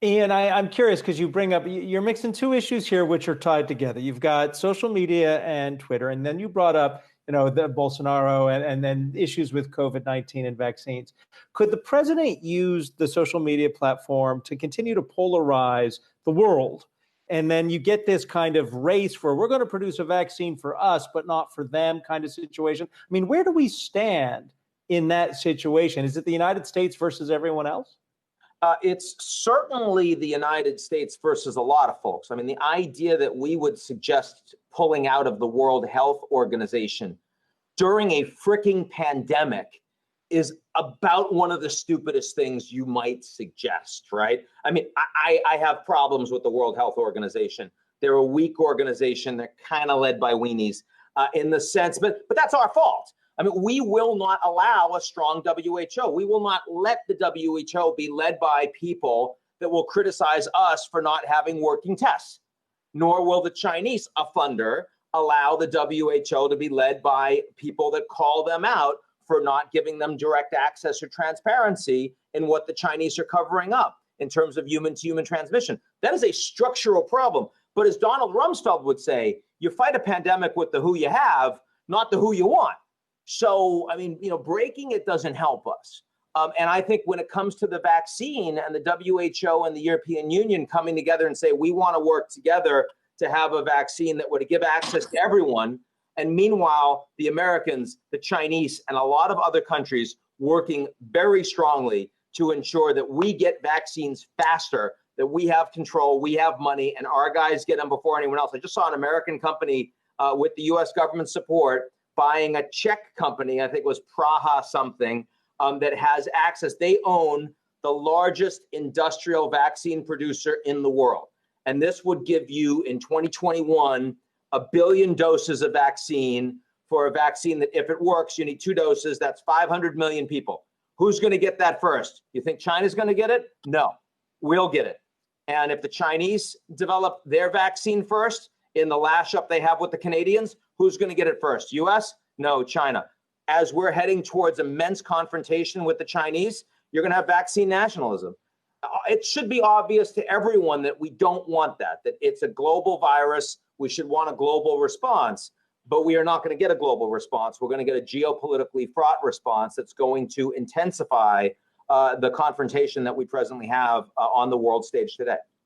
Ian, I'm curious because you bring up, you're mixing two issues here which are tied together. You've got social media and Twitter, and then you brought up, the Bolsonaro and then issues with COVID-19 and vaccines. Could the president use the social media platform to continue to polarize the world? And then you get this kind of race where we're going to produce a vaccine for us, but not for them kind of situation. I mean, where do we stand in that situation? Is it the United States versus everyone else? It's certainly the United States versus a lot of folks. I mean, the idea that we would suggest pulling out of the World Health Organization during a freaking pandemic is about one of the stupidest things you might suggest, right? I mean, I have problems with the World Health Organization. They're a weak organization. They're kind of led by weenies in the sense, but that's our fault. I mean, we will not allow a strong WHO. We will not let the WHO be led by people that will criticize us for not having working tests. Nor will the Chinese, a funder, allow the WHO to be led by people that call them out for not giving them direct access or transparency in what the Chinese are covering up in terms of human-to-human transmission. That is a structural problem. But as Donald Rumsfeld would say, you fight a pandemic with the who you have, not the who you want. So, I mean, breaking it doesn't help us. And I think when it comes to the vaccine and the WHO and the European Union coming together and say, we want to work together to have a vaccine that would give access to everyone. And meanwhile, the Americans, the Chinese, and a lot of other countries working very strongly to ensure that we get vaccines faster, that we have control, we have money, and our guys get them before anyone else. I just saw an American company with the U.S. government support buying a Czech company, I think it was Praha something, that has access. They own the largest industrial vaccine producer in the world. And this would give you in 2021 1 billion doses of vaccine for a vaccine that if it works, you need 2 doses. That's 500 million people. Who's going to get that first? You think China's going to get it? No, we'll get it. And if the Chinese develop their vaccine first in the lash up they have with the Canadians, who's going to get it first? US? No, China. As we're heading towards immense confrontation with the Chinese, you're going to have vaccine nationalism. It should be obvious to everyone that we don't want that it's a global virus. We should want a global response, but we are not going to get a global response. We're going to get a geopolitically fraught response that's going to intensify the confrontation that we presently have on the world stage today.